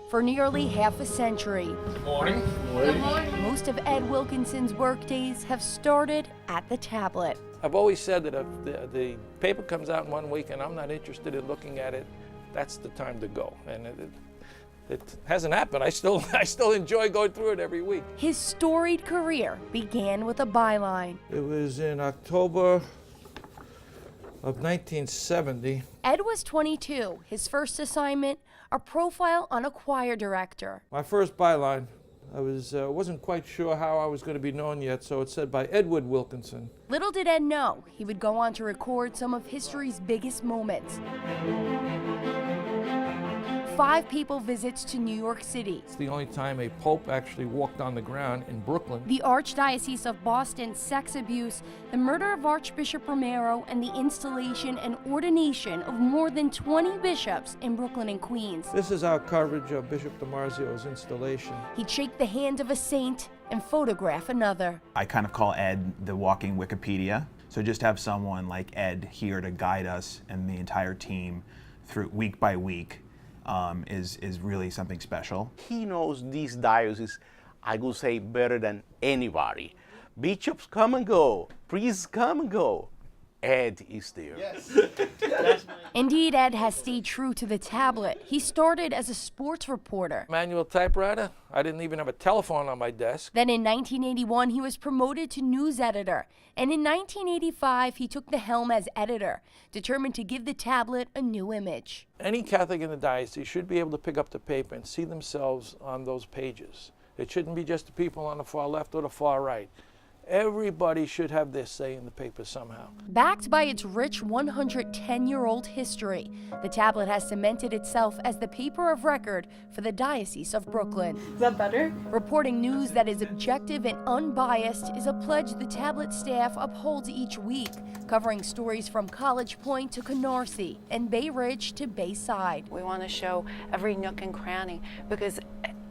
for nearly half a century. Good morning. Good morning. Most of Ed Wilkinson's workdays have started at the tablet. I've always said that if the paper comes out in 1 week and I'm not interested in looking at it, that's the time to go. And it hasn't happened. I still enjoy going through it every week. His storied career began with a byline. It was in October of 1970. Ed was 22. His first assignment, a profile on a choir director. My first byline, I wasn't quite sure how I was going to be known yet, so it said by Edward Wilkinson. Little did Ed know he would go on to record some of history's biggest moments. 5 papal visits to New York City. It's the only time a pope actually walked on the ground in Brooklyn. The Archdiocese of Boston sex abuse, the murder of Archbishop Romero, and the installation and ordination of more than 20 bishops in Brooklyn and Queens. This is our coverage of Bishop DiMarzio's installation. He'd shake the hand of a saint and photograph another. I kind of call Ed the walking Wikipedia. So just have someone like Ed here to guide us and the entire team through week by week is really something special. He knows these dioceses, I would say, better than anybody. Bishops come and go, priests come and go. Ed is there. Yes. Indeed, Ed has stayed true to the tablet. He started as a sports reporter. Manual typewriter. I didn't even have a telephone on my desk. Then in 1981, he was promoted to news editor. And in 1985, he took the helm as editor, determined to give the tablet a new image. Any Catholic in the diocese should be able to pick up the paper and see themselves on those pages. It shouldn't be just the people on the far left or the far right. Everybody should have their say in the paper somehow. Backed by its rich 110-year-old history, the tablet has cemented itself as the paper of record for the Diocese of Brooklyn. Is that better? Reporting news that is objective and unbiased is a pledge the tablet staff upholds each week, covering stories from College Point to Canarsie and Bay Ridge to Bayside. We want to show every nook and cranny because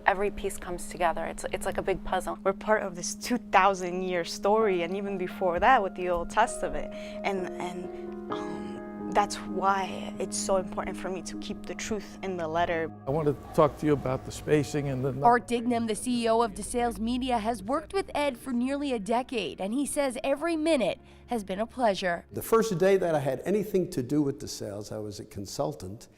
every piece comes together. It's like a big puzzle. We're part of this 2,000-year story, and even before that with the Old Testament. And that's why it's so important for me to keep the truth in the letter. I want to talk to you about the spacing and the... Art Dignam, the CEO of DeSales Media, has worked with Ed for nearly a decade, and he says every minute has been a pleasure. The first day that I had anything to do with DeSales, I was a consultant.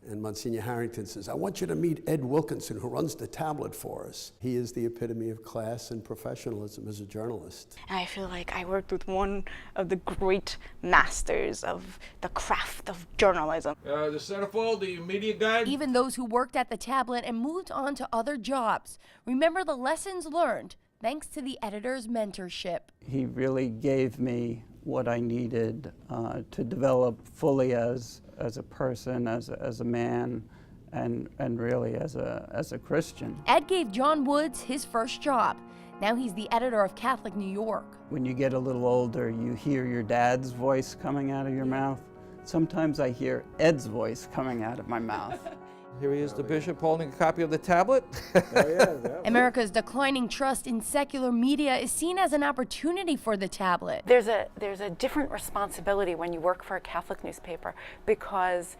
And Monsignor Harrington says, I want you to meet Ed Wilkinson, who runs the tablet for us. He is the epitome of class and professionalism as a journalist. And I feel like I worked with one of the great masters of the craft of journalism. The centerfold, the media guide. Even those who worked at the tablet and moved on to other jobs remember the lessons learned thanks to the editor's mentorship. He really gave me what I needed to develop fully as a person, as a man, and really as a Christian. Ed gave John Woods his first job. Now he's the editor of Catholic New York. When you get a little older, you hear your dad's voice coming out of your mouth. Sometimes I hear Ed's voice coming out of my mouth. Here he is, the bishop, holding a copy of the tablet. America's declining trust in secular media is seen as an opportunity for the tablet. There's a different responsibility when you work for a Catholic newspaper because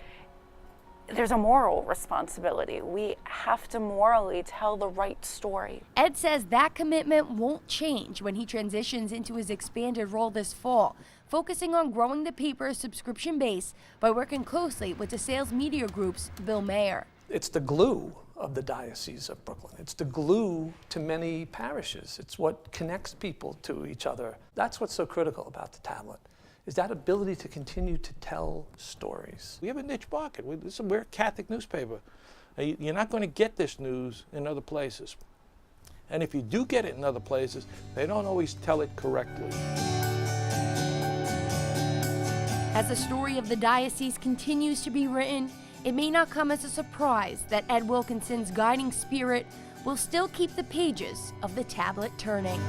there's a moral responsibility. We have to morally tell the right story. Ed says that commitment won't change when he transitions into his expanded role this fall, focusing on growing the paper's subscription base by working closely with DeSales Media Group's Bill Mayer. It's the glue of the Diocese of Brooklyn. It's the glue to many parishes. It's what connects people to each other. That's what's so critical about the tablet, is that ability to continue to tell stories. We have a niche market. We're a Catholic newspaper. You're not going to get this news in other places. And if you do get it in other places, they don't always tell it correctly. As the story of the diocese continues to be written, it may not come as a surprise that Ed Wilkinson's guiding spirit will still keep the pages of the tablet turning.